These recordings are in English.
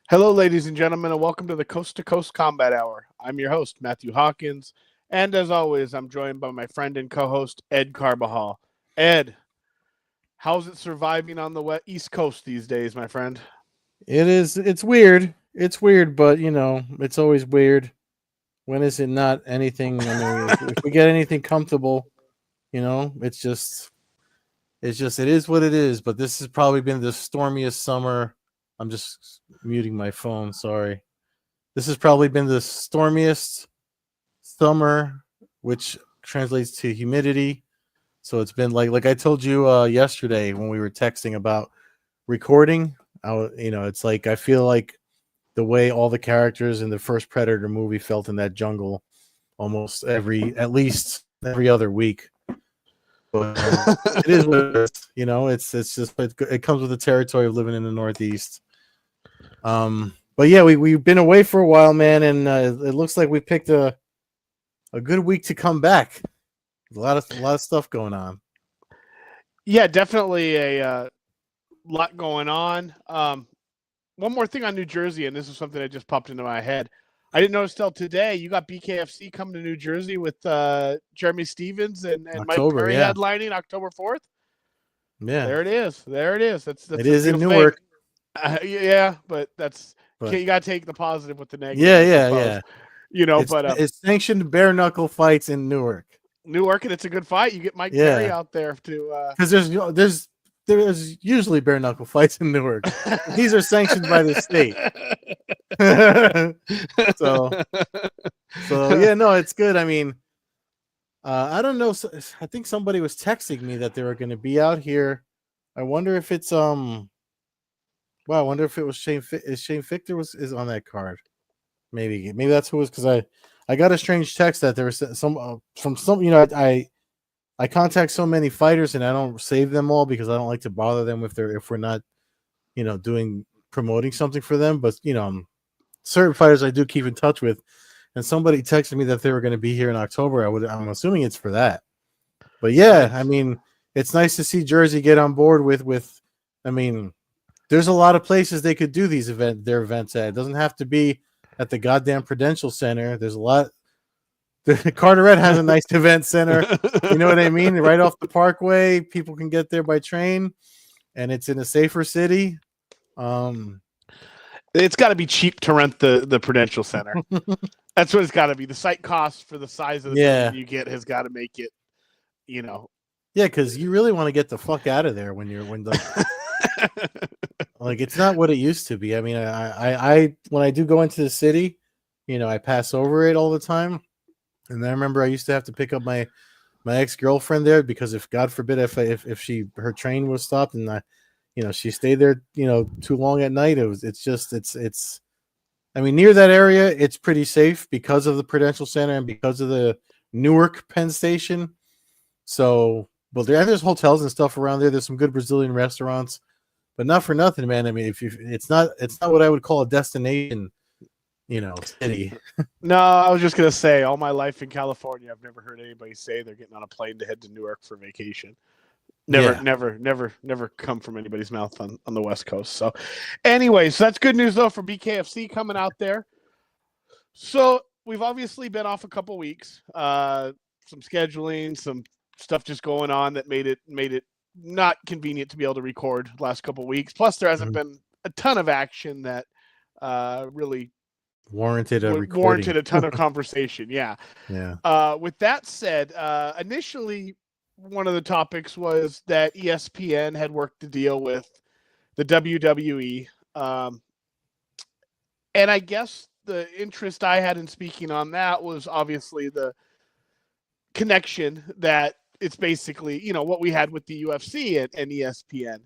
Hello, ladies and gentlemen, and welcome to the Coast-to-Coast Combat Hour. I'm your host, Matthew Hawkins, and as always, I'm joined by my friend and co-host, Ed Carbajal. Ed, how's it surviving on the East Coast these days, my friend? It is. It's weird. It's weird, but it's always weird. When is it not anything? I mean, if we get anything comfortable, it is what it is. But this has probably been the stormiest summer. I'm just muting my phone. Sorry. This has probably been the stormiest summer, which translates to humidity. So it's been like I told you yesterday when we were texting about recording. It's like I feel like the way all the characters in the first Predator movie felt in that jungle almost at least every other week. But it is what it is. It's just it comes with the territory of living in the Northeast. But yeah, we've been away for a while, man, and it looks like we picked a good week to come back. A lot of stuff going on. Yeah, definitely a lot going on. One more thing on New Jersey, and this is something that just popped into my head. I didn't notice till today. You got BKFC coming to New Jersey with Jeremy Stevens and Mike Perry headlining October 4th. Yeah, there it is. That's it is in Newark. Yeah, but you got to take the positive with the negative. Yeah. It's sanctioned bare knuckle fights in Newark, and it's a good fight. You get Mike Perry out there to because there's usually bare knuckle fights in Newark. These are sanctioned by the state. so yeah, no, it's good. I mean, I don't know. I think somebody was texting me that they were going to be out here. I wonder if it's Well, I wonder if it was Shane. Shane Fichter is on that card. Maybe that's who it was, because I got a strange text that there was some from some. I contact so many fighters and I don't save them all because I don't like to bother them if we're not, promoting something for them. But certain fighters I do keep in touch with, and somebody texted me that they were going to be here in October. I'm assuming it's for that. But yeah, I mean, it's nice to see Jersey get on board with. I mean, there's a lot of places they could do their events at. It doesn't have to be at the goddamn Prudential Center. There's a lot. Carteret has a nice event center. You know what I mean? Right off the Parkway, people can get there by train, and it's in a safer city. It's got to be cheap to rent the Prudential Center. That's what it's got to be. The site cost for the size of the building you get has got to make it, Yeah, because you really want to get the fuck out of there when like it's not what it used to be. I mean, I when I do go into the city, I pass over it all the time. And then I remember I used to have to pick up my ex-girlfriend there because if God forbid if her train was stopped and she stayed there too long at night, it's I mean, near that area it's pretty safe because of the Prudential Center and because of the Newark Penn Station. So, but there's hotels and stuff around there. There's some good Brazilian restaurants, but not for nothing, man. I mean, it's not what I would call a destination. City. No, I was just gonna say, all my life in California, I've never heard anybody say they're getting on a plane to head to Newark for vacation. Never come from anybody's mouth on the West Coast. So, anyways, that's good news though for BKFC coming out there. So we've obviously been off a couple weeks. Some scheduling, some stuff just going on that made it not convenient to be able to record the last couple weeks. Plus, there hasn't been a ton of action that really warranted a ton of conversation. Yeah. With that said, initially one of the topics was that ESPN had worked the deal with the WWE, and I guess the interest I had in speaking on that was obviously the connection that it's basically what we had with the UFC and ESPN,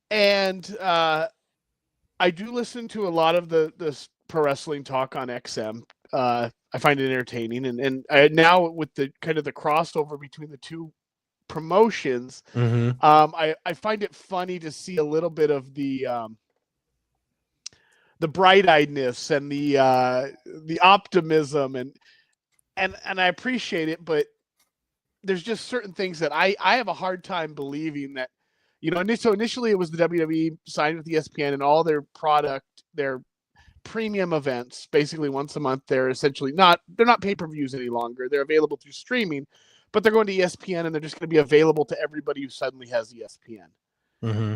and I do listen to a lot of the pro wrestling talk on XM. I find it entertaining, and now with the kind of the crossover between the two promotions, I find it funny to see a little bit of the bright-eyedness and the optimism, and I appreciate it, but there's just certain things that I have a hard time believing that. So initially it was the WWE signed with ESPN and all their product their premium events basically once a month. They're essentially they're not pay-per-views any longer. They're available through streaming, but they're going to ESPN and they're just going to be available to everybody who suddenly has ESPN. Mm-hmm.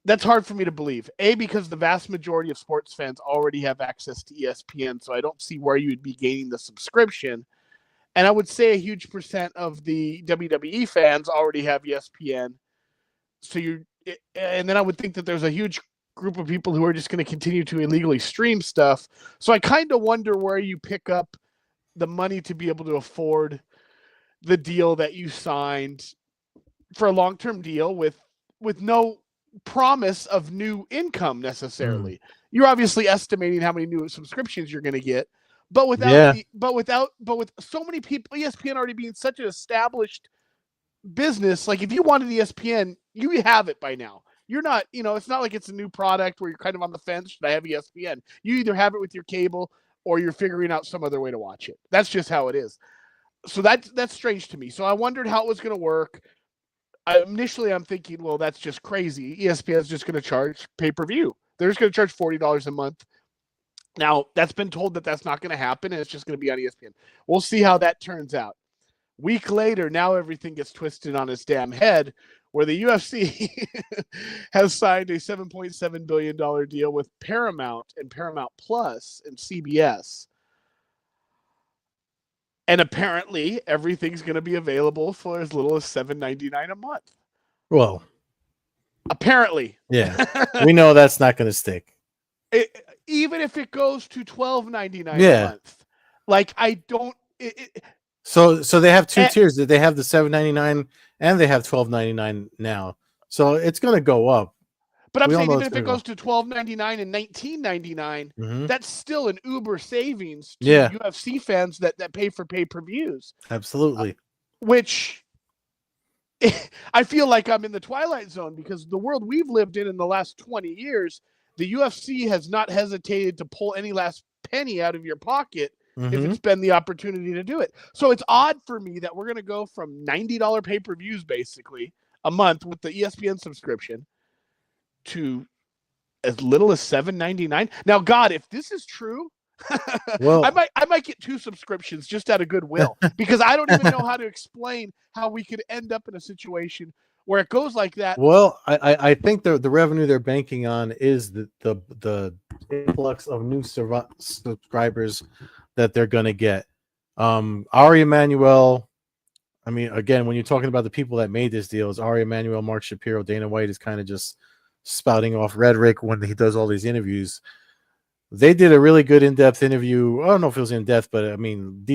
That's hard for me to believe. A, because the vast majority of sports fans already have access to ESPN, so I don't see where you would be gaining the subscription. And I would say a huge percent of the WWE fans already have ESPN. And then I would think that there's a huge group of people who are just going to continue to illegally stream stuff. So I kind of wonder where you pick up the money to be able to afford the deal that you signed for a long-term deal with no promise of new income necessarily. You're obviously estimating how many new subscriptions you're going to get, but with so many people, ESPN already being such an established business, like if you wanted ESPN, you have it by now. You're not, it's not like it's a new product where you're kind of on the fence. Should I have ESPN? You either have it with your cable or you're figuring out some other way to watch it. That's just how it is. So that's strange to me. So I wondered how it was going to work. Initially, I'm thinking, well, that's just crazy. ESPN is just going to charge pay-per-view. They're just going to charge $40 a month. Now, that's been told that that's not going to happen, and it's just going to be on ESPN. We'll see how that turns out. Week later, now everything gets twisted on its damn head, where the UFC has signed a $7.7 billion deal with Paramount and Paramount Plus and CBS. And apparently, everything's going to be available for as little as $7.99 a month. Well, apparently, yeah, we know that's not going to stick. Even if it goes to $12.99 a month, like I don't. So they have two tiers. They have the $7.99 and they have $12.99 now. So it's going to go up. But I'm saying even if it goes to $12.99 and $19.99, that's still an uber savings to UFC fans that pay for pay-per-views. Absolutely. Which I feel like I'm in the Twilight Zone, because the world we've lived in the last 20 years, the UFC has not hesitated to pull any last penny out of your pocket if it's been the opportunity to do it. So it's odd for me that we're going to go from $90 pay-per-views basically a month with the ESPN subscription to as little as $7.99. Now, God, if this is true, well, I might get 2 subscriptions just out of goodwill, because I don't even know how to explain how we could end up in a situation where it goes like that. Well, I think the revenue they're banking on is the influx of new subscribers that they're going to get. Ari Emanuel, I mean, again, when you're talking about the people that made this deal, is Ari Emanuel, Mark Shapiro, Dana White is kind of just spouting off rhetoric when he does all these interviews. They did a really good in-depth interview. I don't know if it was in-depth, but I mean,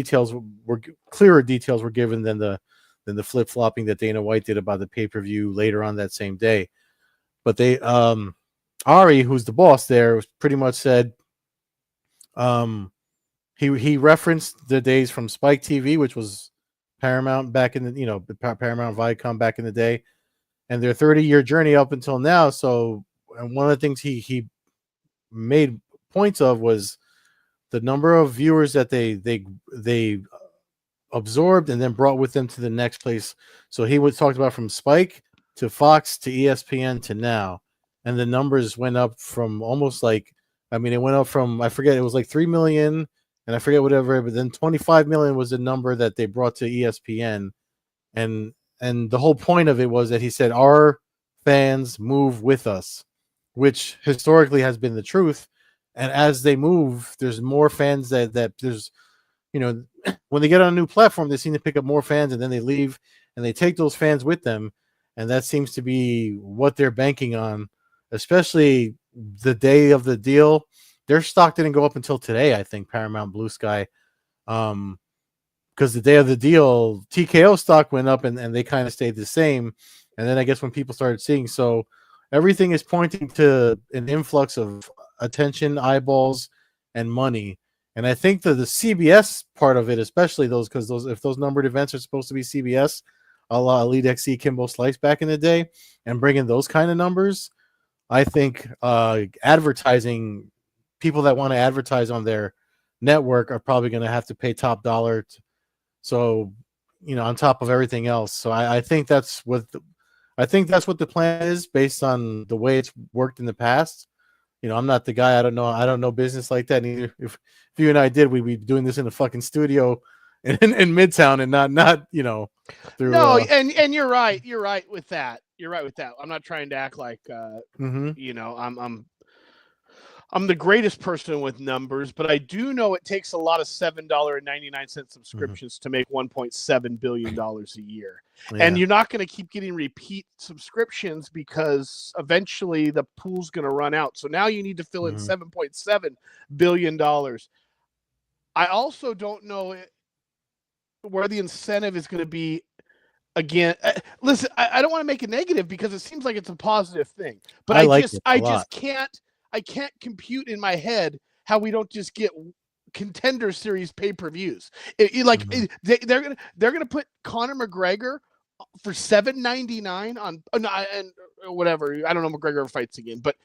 clearer details were given than the flip-flopping that Dana White did about the pay-per-view later on that same day. But they Ari, who's the boss there, pretty much said he referenced the days from Spike TV, which was Paramount back in the Paramount Viacom back in the day, and their 30-year journey up until now. So, and one of the things he made points of was the number of viewers that they absorbed and then brought with them to the next place. So he was talked about from Spike to Fox to ESPN to now, and the numbers went up from almost like, I mean, it went up from, I forget, it was like 3 million and I forget whatever, but then 25 million was the number that they brought to ESPN. And the whole point of it was that he said our fans move with us, which historically has been the truth. And as they move, there's more fans that there's, when they get on a new platform, they seem to pick up more fans, and then they leave and they take those fans with them. And that seems to be what they're banking on, especially the day of the deal. Their stock didn't go up until today, I think, Paramount Blue Sky. Because the day of the deal, TKO stock went up and they kind of stayed the same. And then I guess when people started seeing, so everything is pointing to an influx of attention, eyeballs, and money. And I think that the CBS part of it, especially if those numbered events are supposed to be CBS, a la Elite XC Kimbo Slice back in the day, and bringing those kind of numbers, I think advertising, people that want to advertise on their network are probably going to have to pay top dollar. So, on top of everything else. So I think that's what the plan is based on the way it's worked in the past. I'm not the guy. I don't know business like that. Neither if you and I did, we'd be doing this in a fucking studio in Midtown and not through. No, and you're right. You're right with that. I'm not trying to act like I'm the greatest person with numbers, but I do know it takes a lot of $7.99 subscriptions to make $1.7 billion a year. Yeah. And you're not going to keep getting repeat subscriptions because eventually the pool's going to run out. So now you need to fill in $7.7 billion. I also don't know where the incentive is going to be. Again, listen, I don't want to make it negative because it seems like it's a positive thing, but I just can't compute in my head how we don't just get Contender Series pay-per-views. They're gonna put Conor McGregor for $7.99 on and whatever. I don't know McGregor ever fights again, but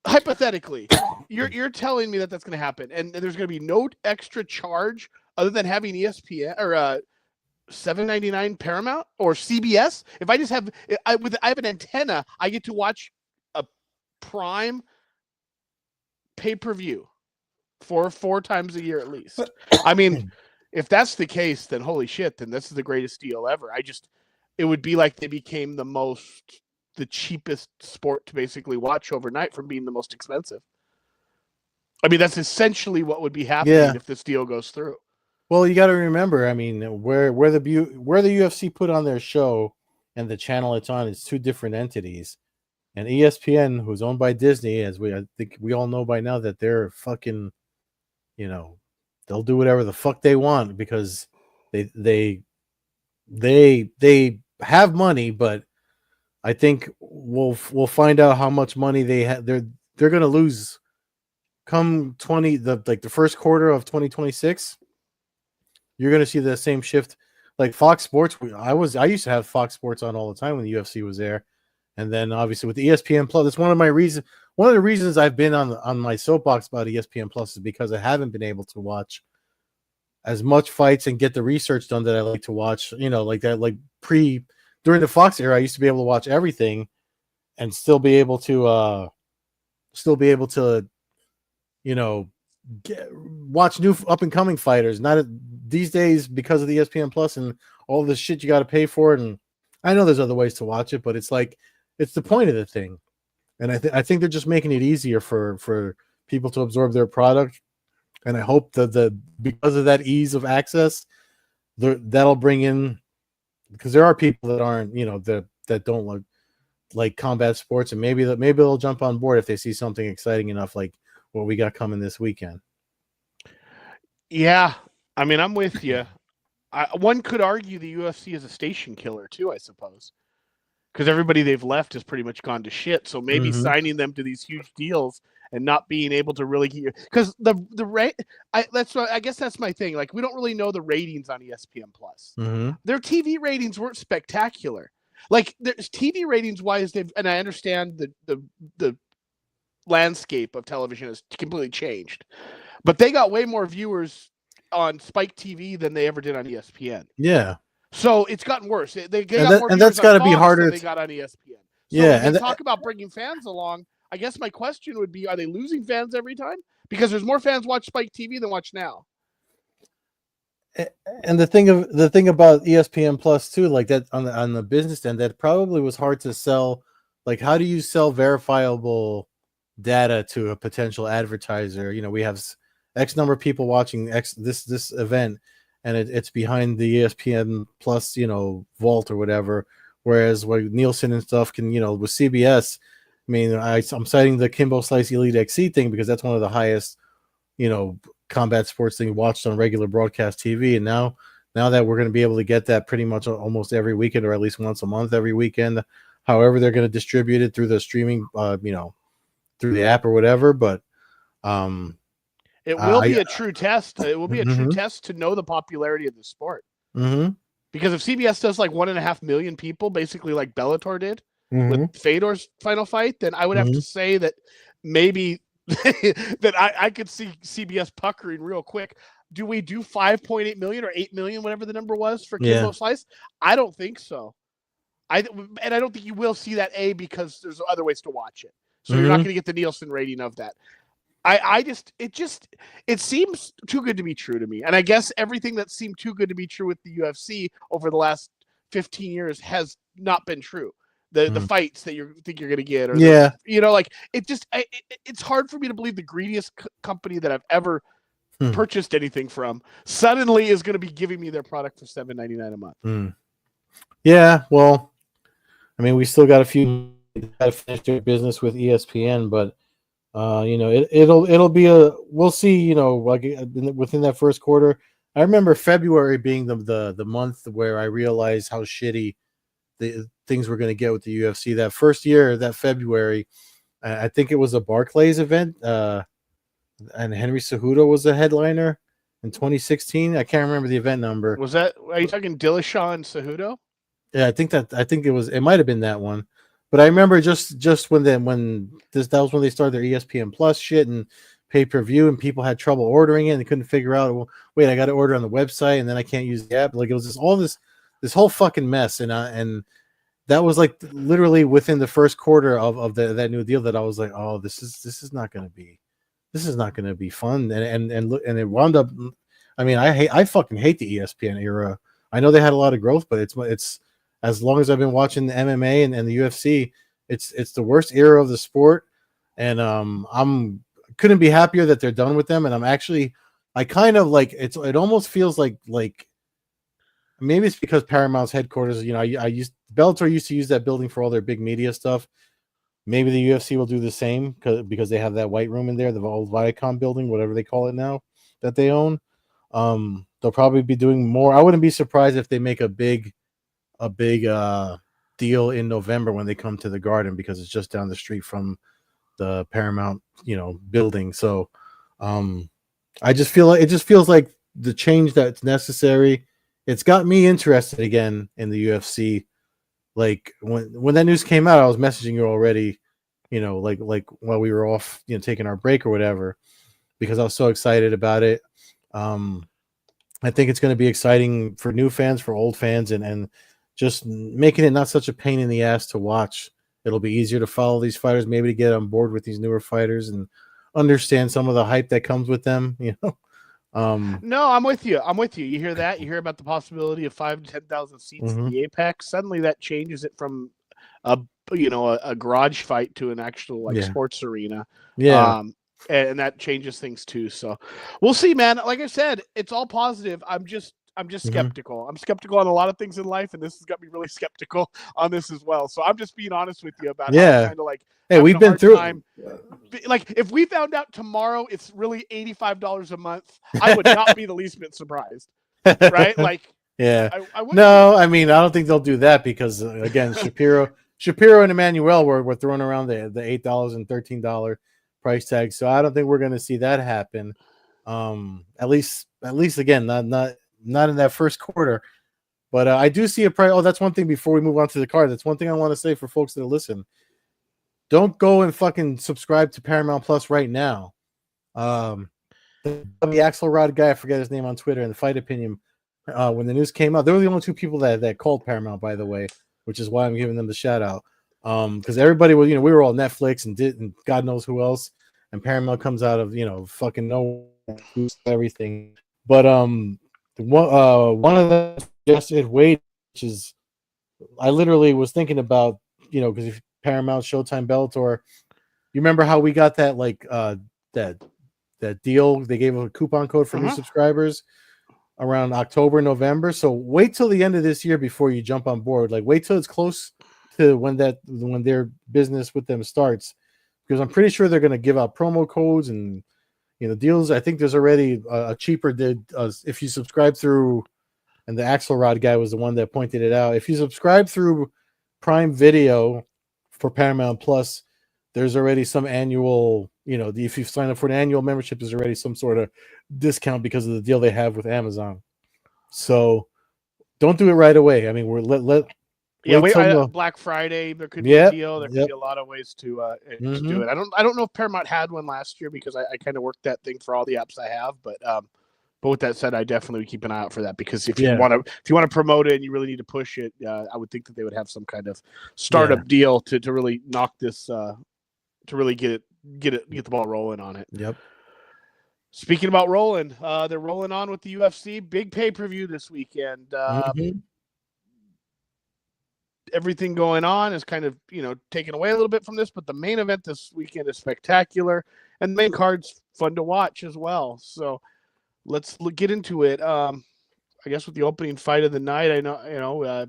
hypothetically, you're telling me that that's gonna happen, and there's gonna be no extra charge other than having ESPN or $7.99 Paramount or CBS. If I just have I have an antenna, I get to watch a Prime pay-per-view four times a year at least. I mean, if that's the case, then holy shit, then this is the greatest deal ever. It would be like they became the cheapest sport to basically watch overnight from being the most expensive. I mean, that's essentially what would be happening if this deal goes through. Well, you got to remember, I mean, where the UFC put on their show and the channel it's on is two different entities. And ESPN, who's owned by Disney, I think we all know by now that they're fucking, they'll do whatever the fuck they want because they have money, but I think we'll find out how much money they have. They're gonna lose come the first quarter of 2026. You're gonna see the same shift, like Fox Sports. I used to have Fox Sports on all the time when the UFC was there. And then obviously with the ESPN Plus, that's one of the reasons I've been on my soapbox about ESPN Plus is because I haven't been able to watch as much fights and get the research done that I like to watch, like that, like during the Fox era, I used to be able to watch everything and still be able to watch new up and coming fighters. Not these days because of the ESPN Plus and all the shit you got to pay for it. And I know there's other ways to watch it, but it's like, it's the point of the thing. And I think they're just making it easier for people to absorb their product. And I hope that because of that ease of access, that'll bring in, because there are people that aren't, that don't like combat sports, and maybe they'll jump on board if they see something exciting enough like what we got coming this weekend. Yeah, I mean, I'm with you. One could argue the UFC is a station killer too, I suppose, because everybody they've left has pretty much gone to shit. So maybe signing them to these huge deals and not being able to really get because the rate. I guess that's my thing. Like, we don't really know the ratings on ESPN Plus. Their TV ratings weren't spectacular. Like, there's TV ratings wise, and I understand the landscape of television has completely changed, but they got way more viewers on Spike TV than they ever did on ESPN. Yeah. So it's gotten worse. They got more viewers, and that's got to be harder. Than they got on ESPN. So when they talk about bringing fans along, I guess my question would be: are they losing fans every time? Because there's more fans watch Spike TV than watch now. And the thing about ESPN Plus too, like that on the business end, that probably was hard to sell. Like, how do you sell verifiable data to a potential advertiser? We have X number of people watching this event, and it's behind the ESPN Plus, vault or whatever. Whereas with Nielsen and stuff can, with CBS, I mean, I'm citing the Kimbo Slice Elite XC thing because that's one of the highest, combat sports thing watched on regular broadcast TV. And now that we're going to be able to get that pretty much almost every weekend, or at least once a month every weekend, however they're going to distribute it through the streaming, through the app or whatever. But it will be a true test. It will be a true test to know the popularity of the sport. Because if CBS does like 1.5 million people, basically like Bellator did with Fedor's final fight, then I would have to say that maybe that I could see CBS puckering real quick. Do we do 5.8 million or 8 million, whatever the number was for Kimbo Slice? I don't think so. I don't think you will see that, because there's other ways to watch it. So you're not going to get the Nielsen rating of that. It seems too good to be true to me. And I guess everything that seemed too good to be true with the UFC over the last 15 years has not been true. The fights that you think you're going to get, or it's hard for me to believe the greediest company that I've ever purchased anything from suddenly is going to be giving me their product for $7.99 a month. Yeah, well, I mean, we still got a few to finish their business with ESPN, but it'll be we'll see. Like within that first quarter, I remember February being the month where I realized how shitty the things we're going to get with the UFC. That first year, that February, I think it was a Barclays event, and Henry Cejudo was the headliner in 2016. I can't remember the event number. Are you talking Dillashaw and Cejudo? Yeah, I think it might have been that one. But I remember just when that was when they started their ESPN Plus shit and pay-per-view, and people had trouble ordering it and they couldn't figure out, well, wait, I got to order on the website and then I can't use the app. Like, it was this whole fucking mess, and that was like literally within the first quarter of that new deal that I was like, oh, this is not going to be fun, and it wound up. I mean, I fucking hate the ESPN era. I know they had a lot of growth, but it's as long as I've been watching the MMA and the UFC, it's the worst era of the sport, and I'm couldn't be happier that they're done with them. And I kind of like it almost feels like maybe it's because Paramount's headquarters. Bellator used to use that building for all their big media stuff. Maybe the UFC will do the same because they have that white room in there, the old Viacom building, whatever they call it now, that they own. They'll probably be doing more. I wouldn't be surprised if they make a big deal in November when they come to the Garden, because it's just down the street from the Paramount, building. So, I just feel like it just feels like the change that's necessary. It's got me interested again in the UFC. Like when that news came out, I was messaging you already, like while we were off, taking our break or whatever, because I was so excited about it. I think it's going to be exciting for new fans, for old fans, and just making it not such a pain in the ass to watch. It'll be easier to follow these fighters, maybe to get on board with these newer fighters and understand some of the hype that comes with them. No, I'm with you. You hear that? You hear about the possibility of 5,000 to 10,000 seats in the Apex. Suddenly, that changes it from a garage fight to an actual sports arena. Yeah. And that changes things too. So we'll see, man. Like I said, it's all positive. I'm just skeptical. I'm skeptical on a lot of things in life, and this has got me really skeptical on this as well. So I'm just being honest with you about how I'm kind of like, hey, we've been through time. Like, if we found out tomorrow it's really $85 a month, I would not be the least bit surprised. Right? Like, yeah. I mean, I don't think they'll do that because again, Shapiro and Emmanuel were throwing around the $8 and $13 price tag. So I don't think we're going to see that happen. At least again, not in that first quarter. But I do see a price. Oh, that's one thing before we move on to the card. That's one thing I want to say for folks that listen. Don't go and fucking subscribe to Paramount Plus right now. The Axelrod guy, I forget his name on Twitter, and the Fight Opinion, when the news came out, they were the only two people that called Paramount, by the way, which is why I'm giving them the shout out. Because everybody was, we were all Netflix and God knows who else, and Paramount comes out of fucking no everything. But one of them suggested Wade, which is I literally was thinking about, because if Paramount, Showtime, Bellator, you remember how we got that that deal? They gave a coupon code for new subscribers around October, November. So wait till the end of this year before you jump on board. Like, wait till it's close to when their business with them starts, because I'm pretty sure they're going to give out promo codes and deals. I think there's already a cheaper if you subscribe through, and the Axelrod guy was the one that pointed it out. If you subscribe through Prime Video for Paramount Plus, there's already some annual, if you sign up for an annual membership, there's already some sort of discount because of the deal they have with Amazon. So don't do it right away. I mean, Black Friday, there could be a deal. There could be a lot of ways to do it. I don't know if Paramount had one last year because I kind of worked that thing for all the apps I have, but with that said, I definitely would keep an eye out for that, because if you want to promote it and you really need to push it, I would think that they would have some kind of startup deal to really knock this to really get the ball rolling on it. Yep. Speaking about rolling, they're rolling on with the UFC. Big pay-per-view this weekend. Everything going on is kind of, taken away a little bit from this, but the main event this weekend is spectacular, and the main card's fun to watch as well. So let's get into it. I guess with the opening fight of the night, I know,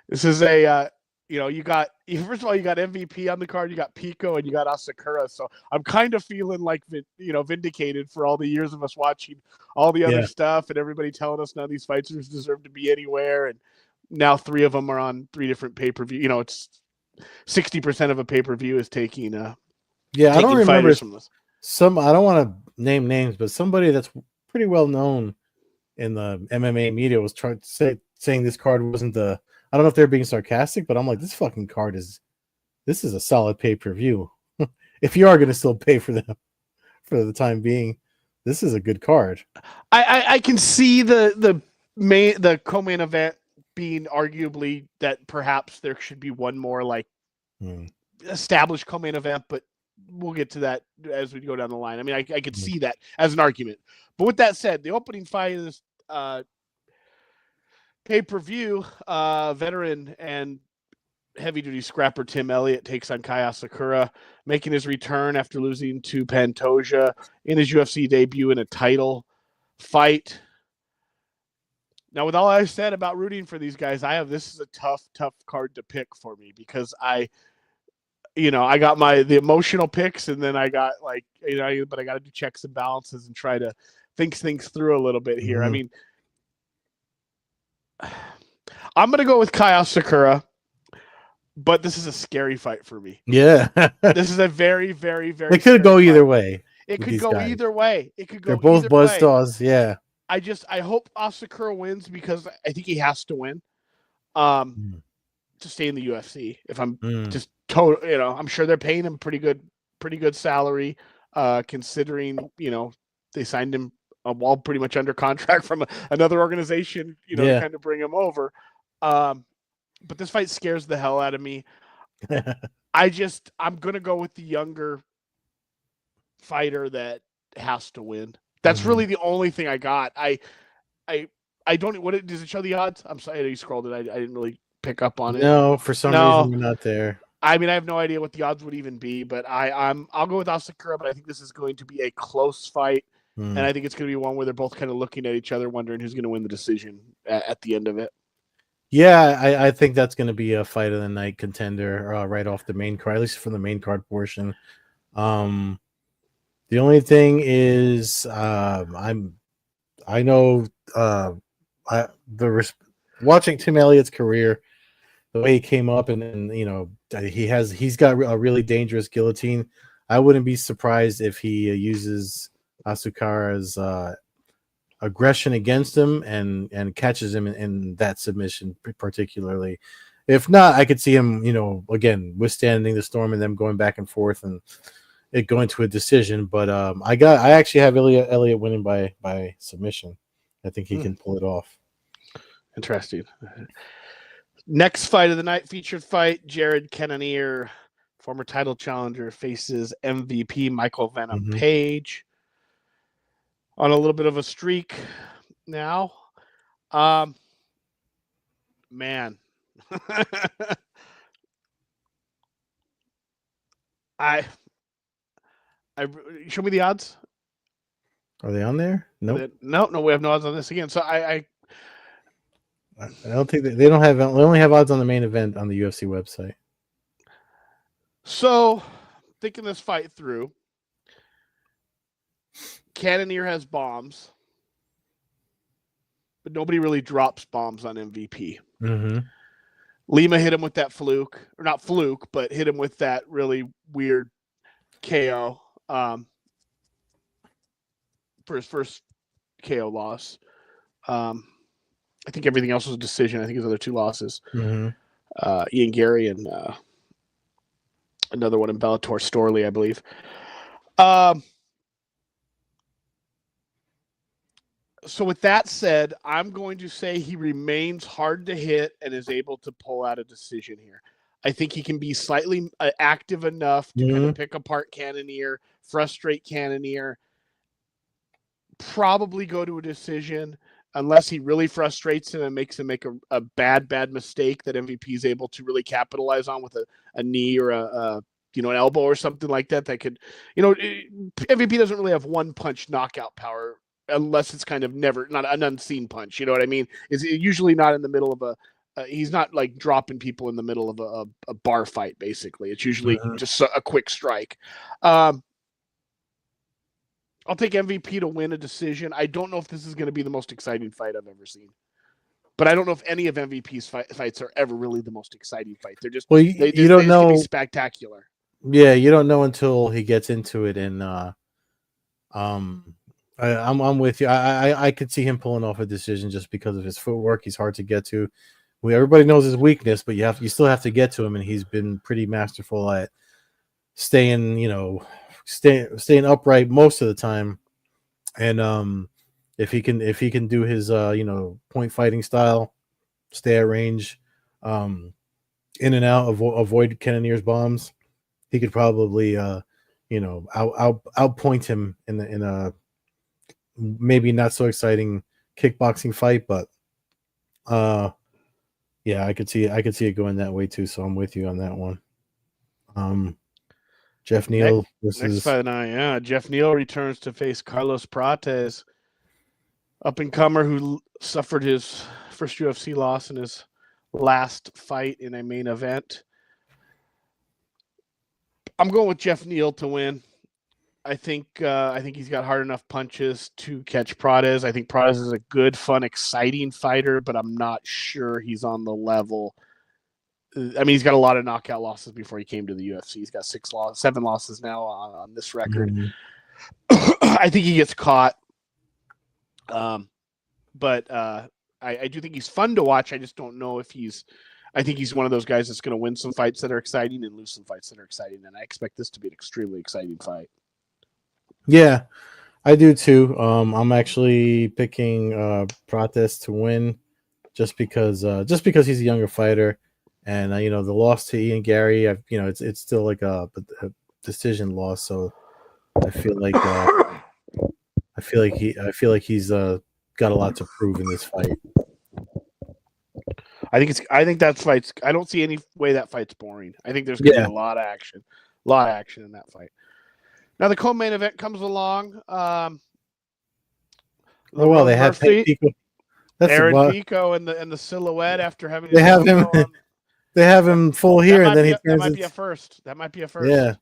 this is a, you got, first of all, you got MVP on the card, you got Pico, and you got Asakura. So I'm kind of feeling like, vindicated for all the years of us watching all the other stuff and everybody telling us none of these fighters deserve to be anywhere. And now 3 of them are on 3 different pay-per-view. It's 60% of a pay-per-view is taking I don't remember from this. I don't want to name names, but somebody that's pretty well known in the MMA media was trying to saying this card wasn't the. I don't know if they're being sarcastic, but I'm like, this fucking card is a solid pay-per-view. If you are going to still pay for them for the time being, this is a good card. I can see the co-main event being arguably that perhaps there should be one more like established co-main event, but we'll get to that as we go down the line. I mean, I could see that as an argument. But with that said, the opening fight of this pay-per-view, veteran and heavy-duty scrapper Tim Elliott takes on Kai Asakura, making his return after losing to Pantoja in his UFC debut in a title fight. Now, with all I said about rooting for these guys, this is a tough card to pick for me because I got the emotional picks, and then I got but I got to do checks and balances and try to think things through a little bit here. I mean, I'm going to go with Kai Asakura, but this is a scary fight for me. Yeah. This is a very, very, very It could go either way. It could go either way. They're both buzzsaws, yeah. I hope Asakura wins because I think he has to win to stay in the UFC. If I'm just total, I'm sure they're paying him pretty good salary, considering, they signed him while pretty much under contract from another organization, to kind of bring him over. But this fight scares the hell out of me. I'm going to go with the younger fighter that has to win. That's really the only thing I got. I don't. Does it show the odds? I'm sorry, you scrolled it. I didn't really pick up on it. No, for some reason you're not there. I mean, I have no idea what the odds would even be, but I'll go with Asakura. But I think this is going to be a close fight, and I think it's going to be one where they're both kind of looking at each other, wondering who's going to win the decision at the end of it. Yeah, I think that's going to be a fight of the night contender right off the main card, at least from the main card portion. The only thing is, watching Tim Elliott's career, the way he came up, and then he's got a really dangerous guillotine. I wouldn't be surprised if he uses Asakura's aggression against him and catches him in that submission particularly. If not, I could see him, again, withstanding the storm and them going back and forth and it going to a decision. But I actually have Elliott winning by submission. I think he can pull it off. Interesting. Next fight of the night, featured fight, Jared Cannonier, former title challenger, faces MVP Michael Venom Page. On a little bit of a streak now. Man. Show me the odds. Are they on there? Nope. No, we have no odds on this again. So I don't think they don't have. They only have odds on the main event on the UFC website. So, thinking this fight through, Cannonier has bombs, but nobody really drops bombs on MVP. Lima hit him with that fluke, or not fluke, but hit him with that really weird KO for his first KO loss. I think everything else was a decision. I think his other 2 losses. Ian Gary and another one in Bellator, Storley, I believe. So with that said, I'm going to say he remains hard to hit and is able to pull out a decision here. I think he can be slightly active enough to kind of pick apart Cannonier, frustrate Cannonier, probably go to a decision unless he really frustrates him and makes him make a bad mistake that MVP is able to really capitalize on with a knee or an elbow or something like that could, MVP doesn't really have one punch knockout power unless it's kind of not an unseen punch. You know what I mean? It's usually not in the middle of he's not like dropping people in the middle of a bar fight, basically. It's usually just a quick strike. I'll take MVP to win a decision. I don't know if this is going to be the most exciting fight I've ever seen. But I don't know if any of MVP's fights are ever really the most exciting fight. They're just you don't know. Be spectacular. Yeah, you don't know until he gets into it, and I'm with you. I could see him pulling off a decision just because of his footwork. He's hard to get to. Everybody knows his weakness, but you still have to get to him, and he's been pretty masterful at staying upright most of the time. And if he can do his point fighting style, stay at range, in and out, avoid Cannonier's bombs, he could probably outpoint him in a maybe not so exciting kickboxing fight, but yeah, I could see it going that way too. So I'm with you on that one. Jeff Neal next fight night, Jeff Neal returns to face Carlos Prates, up and comer who suffered his first UFC loss in his last fight in a main event. I'm going with Jeff Neal to win. I think he's got hard enough punches to catch Prates. I think Prates is a good, fun, exciting fighter, but I'm not sure he's on the level. I mean, he's got a lot of knockout losses before he came to the UFC. He's got 7 losses now on this record. I think he gets caught. But I do think he's fun to watch. I just don't know if I think he's one of those guys that's going to win some fights that are exciting and lose some fights that are exciting. And I expect this to be an extremely exciting fight. Yeah, I do too. I'm actually picking Prates to win just because he's a younger fighter. And the loss to Ian Gary, it's still like a decision loss. So I feel like he's got a lot to prove in this fight. I think that fight's. I don't see any way that fight's boring. I think there's going to be a lot of action in that fight. Now the co-main event comes along. They have Pico. Aaron Pico and the silhouette after having. They have him. They have him full here, and then that might be a first. That might be a first. Yeah,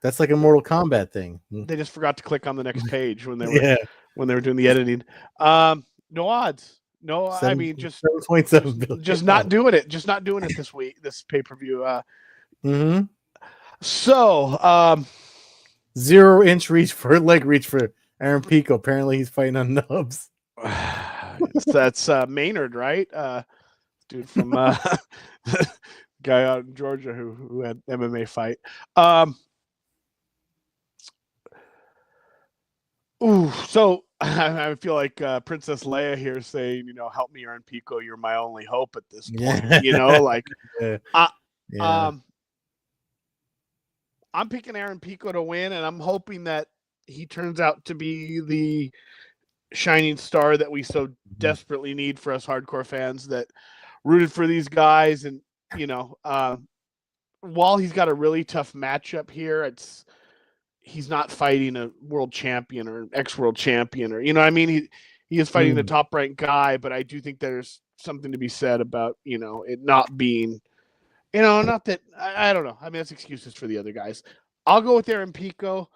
that's like a Mortal Kombat thing. They just forgot to click on the next page when they were doing the editing. No odds. No, I mean just 7.7 billion. Just not doing it. Just not doing it this week. This pay-per-view. So 0-inch leg reach for Aaron Pico. Apparently, he's fighting on nubs. That's Maynard, right? Dude from guy out in Georgia who had MMA fight. So I feel like Princess Leia here saying, help me, Aaron Pico. You're my only hope at this point. I'm picking Aaron Pico to win, and I'm hoping that he turns out to be the shining star that we so desperately need for us hardcore fans that rooted for these guys. And while he's got a really tough matchup here, he's not fighting a world champion or an ex-world champion, or he is fighting a top-ranked guy. But I do think there's something to be said about it not being, not that I don't know. I mean, that's excuses for the other guys. I'll go with Aaron Pico.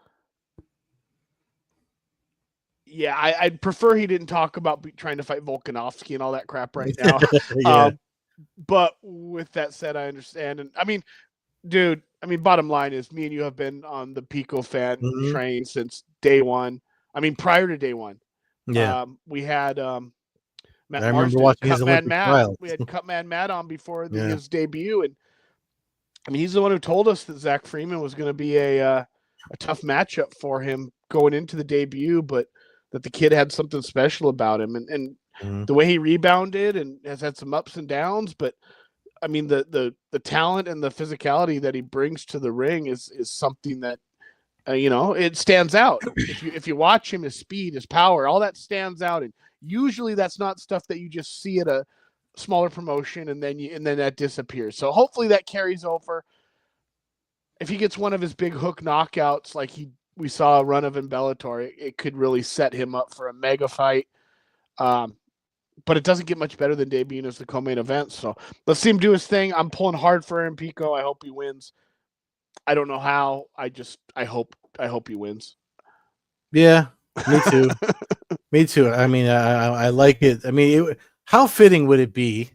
Yeah, I'd prefer he didn't talk about trying to fight Volkanovski and all that crap right now. But with that said, I understand. And I mean, dude, bottom line is me and you have been on the Pico fan train since day one. I mean, prior to day one. Yeah. We had Matt I remember watching his Olympic trial. We had Cutman Matt on before his debut. And I mean, he's the one who told us that Zach Freeman was going to be a tough matchup for him going into the debut, but that the kid had something special about him, and the way he rebounded and has had some ups and downs, but I mean, the talent and the physicality that he brings to the ring is something that it stands out. If you watch him, his speed, his power, all that stands out. And usually that's not stuff that you just see at a smaller promotion and then that disappears. So hopefully that carries over. If he gets one of his big hook knockouts like we saw a run of in Bellator, it could really set him up for a mega fight. But it doesn't get much better than debuting as the co-main event. So let's see him do his thing. I'm pulling hard for Aaron Pico. I hope he wins. I don't know how. I hope he wins. Yeah, me too. Me too. I mean, I like it. I mean, how fitting would it be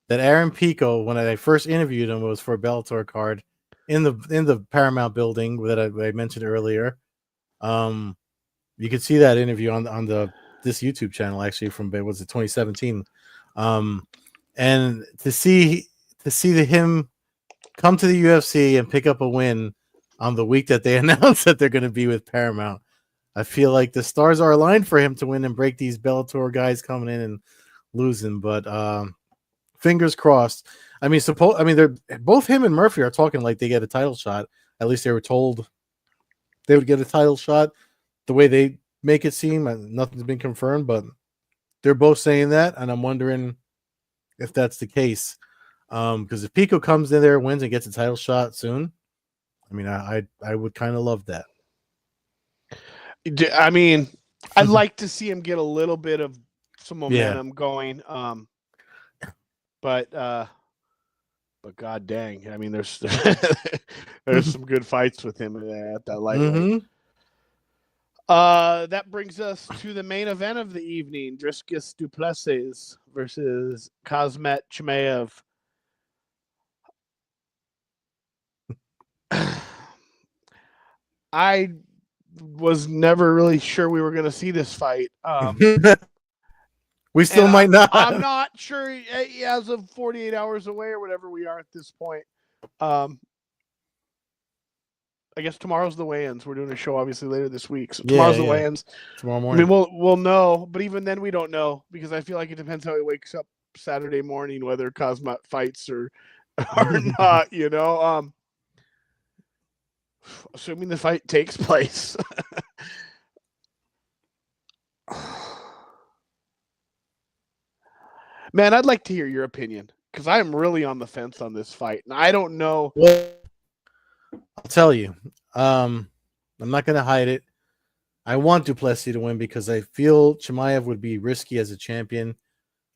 that Aaron Pico, when I first interviewed him, was for a Bellator card in the Paramount building that I mentioned earlier. You could see that interview on this YouTube channel actually from 2017, and to see him come to the UFC and pick up a win on the week that they announced that they're going to be with Paramount. I feel like the stars are aligned for him to win and break these Bellator guys coming in and losing, but fingers crossed. I mean, they're both him and Murphy are talking like they get a title shot. At least they were told they would get a title shot. The way they make it seem, nothing's been confirmed, but they're both saying that, and I'm wondering if that's the case. Because if Pico comes in there, wins, and gets a title shot soon, I mean, I would kind of love that. I mean, I'd like to see him get a little bit of some momentum going. But god dang, I mean, there's some good fights with him at that lightweight. Mm-hmm. That brings us to the main event of the evening: Dricus du Plessis versus Khamzat Chimaev. I was never really sure we were going to see this fight. We still might not. I'm not sure as of 48 hours away or whatever we are at this point. I guess tomorrow's the weigh-ins. We're doing a show obviously later this week. So tomorrow's the weigh-ins. Tomorrow morning. I mean, we'll know, but even then we don't know because I feel like it depends how he wakes up Saturday morning whether Khamzat fights or not, assuming the fight takes place. Man, I'd like to hear your opinion because I'm really on the fence on this fight, and I don't know. Well, I'll tell you. I'm not going to hide it. I want du Plessis to win because I feel Chimaev would be risky as a champion.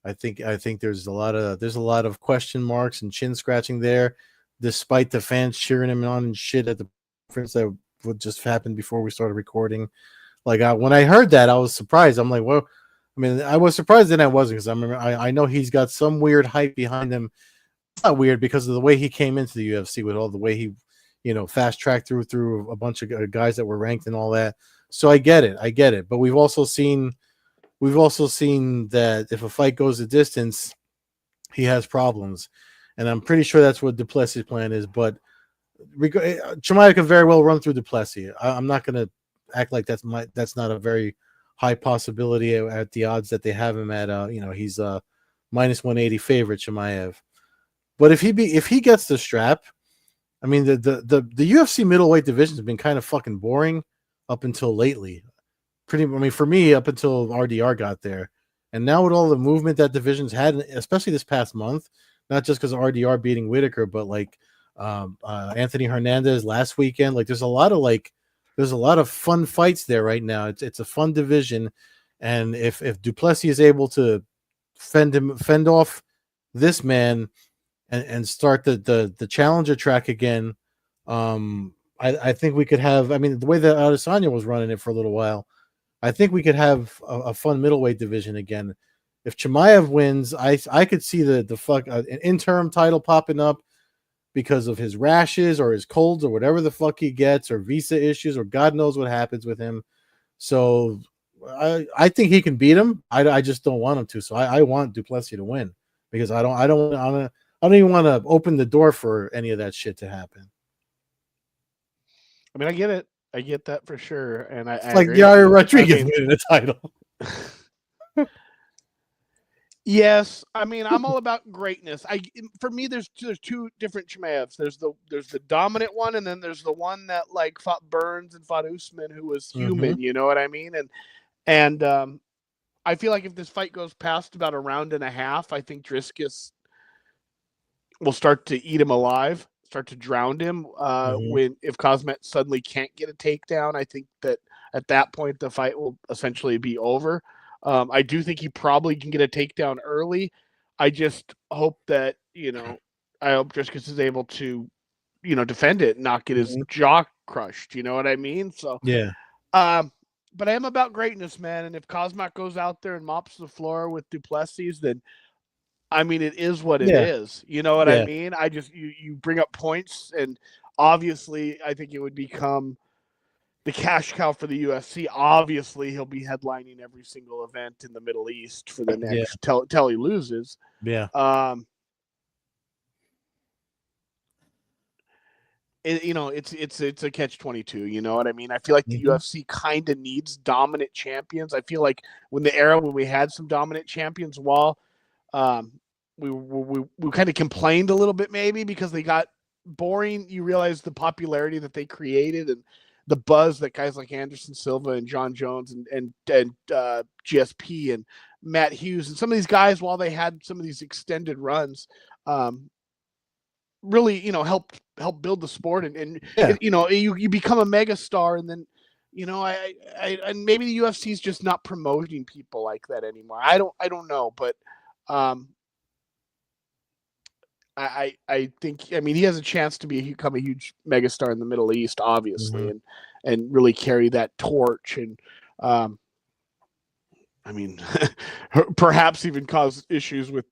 I think there's a lot of question marks and chin scratching there, despite the fans cheering him on and shit at the conference that would just happen before we started recording. Like when I heard that, I was surprised. I'm like, well, I mean, I was surprised that I wasn't because I know he's got some weird hype behind him. It's not weird because of the way he came into the UFC with all the way he, fast tracked through a bunch of guys that were ranked and all that. So I get it. But we've also seen that if a fight goes a distance, he has problems, and I'm pretty sure that's what du Plessis' plan is. But Chimaev can very well run through du Plessis. I'm not going to act like that's not a very high possibility at the odds that they have him at. He's a minus 180 favorite, Chimaev. But if he gets the strap, I mean the UFC middleweight division has been kind of fucking boring up until lately. For me, up until RDR got there, and now with all the movement that division's had, especially this past month, not just because of RDR beating Whitaker, but like Anthony Hernandez last weekend. Like there's a lot of fun fights there right now. It's a fun division, and if du Plessis is able to fend off this man and start the challenger track again, I think we could have. I mean, the way that Adesanya was running it for a little while, I think we could have a fun middleweight division again. If Chimaev wins, I could see an interim title popping up because of his rashes or his colds or whatever the fuck he gets or visa issues or God knows what happens with him. So I think he can beat him. I just don't want him to. So I want du Plessis to win because I don't even want to open the door for any of that shit to happen. I mean, I get it. I get that for sure, and I like Yair Rodriguez winning the title. Yes, I mean I'm all about greatness. For me, there's two different Chimaevs. There's the dominant one, and then there's the one that like fought Burns and fought Usman, who was human. You know what I mean? And I feel like if this fight goes past about a round and a half, I think Driscus will start to eat him alive, start to drown him. If Kazmat suddenly can't get a takedown, I think that at that point the fight will essentially be over. I do think he probably can get a takedown early. I just hope that I hope Driscus is able to defend it and not get his jaw crushed. You know what I mean? So yeah. But I am about greatness, man. And if Kazmat goes out there and mops the floor with Duplessis, then I mean, it is what it is. You know what I mean? I just you bring up points, and obviously, I think it would become the cash cow for the UFC. Obviously, he'll be headlining every single event in the Middle East for the next till he loses. Yeah. It's a catch-22. You know what I mean? I feel like the UFC kind of needs dominant champions. I feel like when we had some dominant champions, we kind of complained a little bit maybe because they got boring. You realize the popularity that they created and the buzz that guys like Anderson Silva and John Jones and GSP and Matt Hughes and some of these guys, while they had some of these extended runs, really helped build the sport and you become a mega star, and then and maybe the UFC is just not promoting people like that anymore. I don't know, but I think, I mean, he has a chance to become a huge megastar in the Middle East, obviously, and really carry that torch. And I mean, perhaps even cause issues with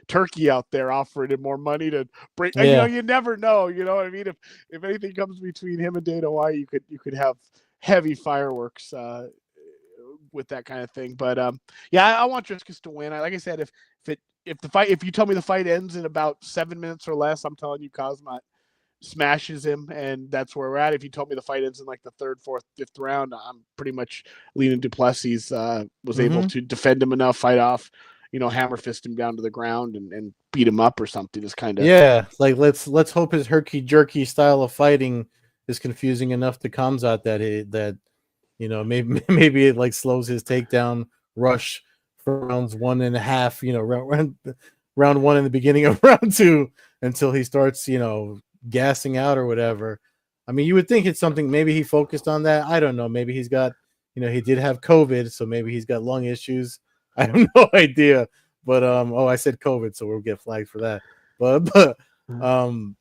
Turkey out there offering him more money to bring. You never know. You know what I mean? If anything comes between him and Dana White, you could have heavy fireworks with that kind of thing. But I want Driscus to win. Like I said, if you tell me the fight ends in about 7 minutes or less, I'm telling you Kazmat smashes him, and that's where we're at. If you told me the fight ends in like the third, fourth, fifth round, I'm pretty much leaning Duplessis was able to defend him enough, fight off, hammer fist him down to the ground and beat him up or something. Just kind of like let's hope his herky jerky style of fighting is confusing enough to Khamzat that maybe it like slows his takedown rush for rounds 1.5, round one in the beginning of round two until he starts, gassing out or whatever. I mean, you would think it's something, maybe he focused on that. I don't know. Maybe he's got, he did have COVID, so maybe he's got lung issues. I have no idea. But I said COVID, so we'll get flagged for that. But I'm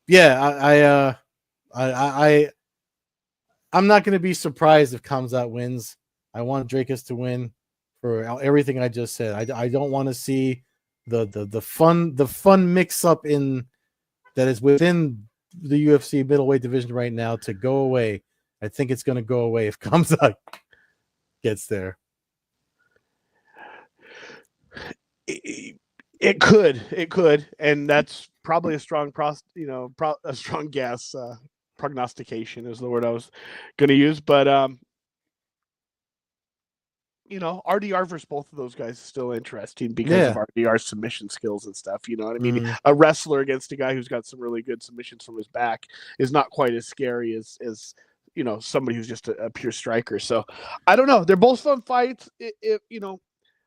not going to be surprised if Khamzat wins. I want Dracus to win for everything I just said. I don't want to see the fun mix up in that is within the UFC middleweight division right now to go away. I think it's going to go away if Khamzat gets there. It could, and that's probably a strong strong guess. Prognostication is the word I was going to use, but RDR versus both of those guys is still interesting because of RDR's submission skills and stuff. You know what I mean? A wrestler against a guy who's got some really good submissions from his back is not quite as scary as somebody who's just a pure striker. So I don't know. They're both fun fights.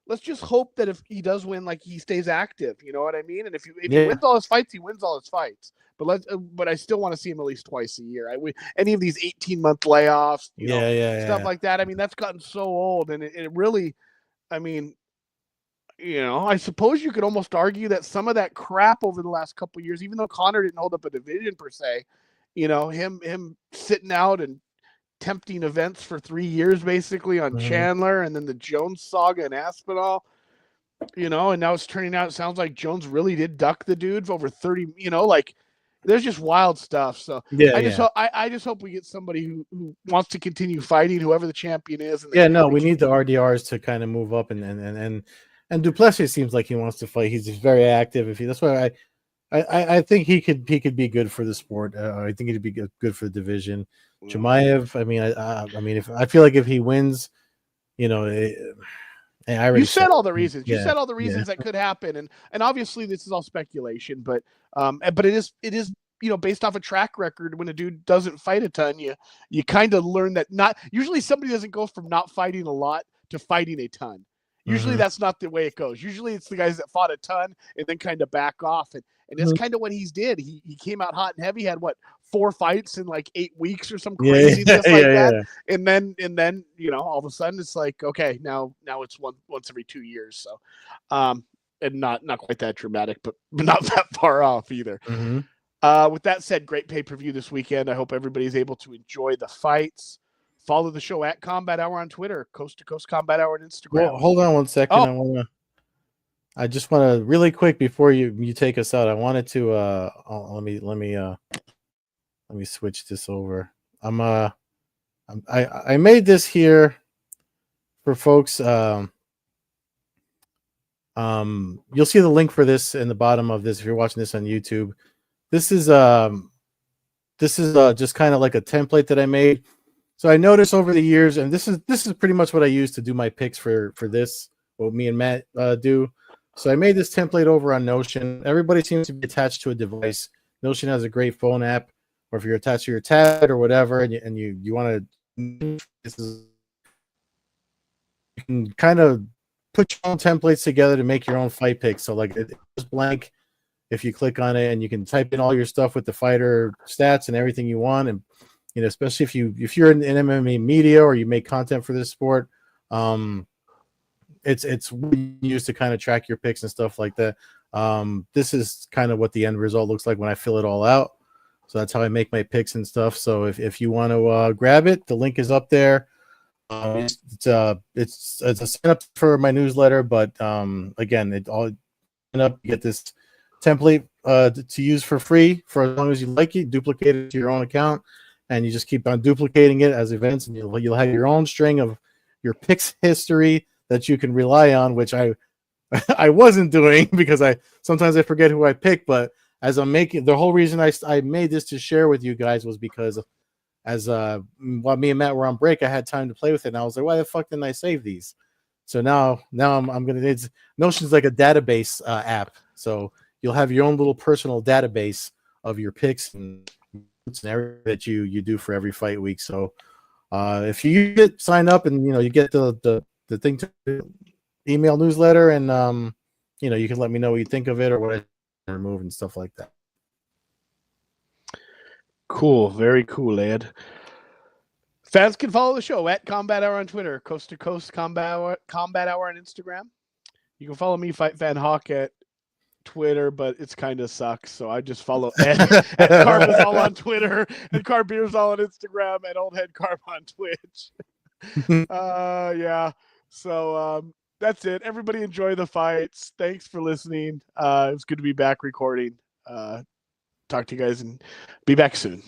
Let's just hope that if he does win, like he stays active. You know what I mean? And if he wins all his fights, he wins all his fights. But I still want to see him at least twice a year. Any of these 18-month layoffs, stuff like that. I mean, that's gotten so old, and it really, I mean, I suppose you could almost argue that some of that crap over the last couple of years, even though Conor didn't hold up a division per se, him sitting out and tempting events for 3 years basically on Chandler, and then the Jones saga and Aspinall, and now it's turning out, it sounds like Jones really did duck the dude for over 30, there's just wild stuff. So I just hope we get somebody who wants to continue fighting, whoever the champion is. And we need the RDRs to kind of move up, and Duplessis seems like he wants to fight. He's very active. That's why I think he could be good for the sport. I think he'd be good for the division. Chimaev, I mean, if I feel like if he wins, You said all the reasons. Yeah, you said all the reasons that could happen, and obviously this is all speculation, but it is based off a track record. When a dude doesn't fight a ton, you kind of learn that not usually somebody doesn't go from not fighting a lot to fighting a ton. Usually that's not the way it goes. Usually it's the guys that fought a ton and then kind of back off, and that's kind of what he's did. He came out hot and heavy, had 4 fights in like 8 weeks or some craziness like that. And then all of a sudden it's like, okay, now it's once every 2 years. So and not quite that dramatic, but not that far off either. With that said, great pay-per-view this weekend. I hope everybody's able to enjoy the fights. Follow the show at Combat Hour on Twitter, Coast-to-Coast Combat Hour on Instagram. Well, hold on one second. I just want to really quick before you take us out. I wanted to let me switch this over. I made this here for folks. You'll see the link for this in the bottom of this if you're watching this on YouTube. This is just kind of like a template that I made. So I noticed over the years, and this is pretty much what I use to do my picks for this, what me and Matt do. So I made this template over on Notion. Everybody seems to be attached to a device. Notion has a great phone app, or if you're attached to your tablet or whatever, and you want to, you can kind of put your own templates together to make your own fight picks. So like it's blank if you click on it, and you can type in all your stuff with the fighter stats and everything you want. And especially if you're in MMA media or you make content for this sport, it's used to kind of track your picks and stuff like that. This is kind of what the end result looks like when I fill it all out. So that's how I make my picks and stuff. So if you want to grab it, the link is up there. It's a sign up for my newsletter, but again, you get this template to use for free for as long as you like it. Duplicate it to your own account, and you just keep on duplicating it as events, and you'll have your own string of your picks history that you can rely on, which I wasn't doing because sometimes I forget who I pick. But as I'm making, the whole reason I made this to share with you guys was because while me and Matt were on break, I had time to play with it, and I was like, why the fuck didn't I save these? So now I'm gonna. Notion's like a database app, so you'll have your own little personal database of your picks and everything that you do for every fight week. So if you sign up and you get the thing to email newsletter, and you can let me know what you think of it or what I remove and stuff like that. Cool, very cool, Ed. Fans can follow the show at Combat Hour on Twitter, Coast-to-Coast Combat Hour on Instagram. You can follow me, Fight Fan Hawk, at Twitter, but it's kind of sucks. So I just follow Ed Carb all on Twitter, and Carb Beers all on Instagram, and Old Head Carb on Twitch. Yeah. So that's it. Everybody enjoy the fights. Thanks for listening. It's good to be back recording. Talk to you guys and be back soon.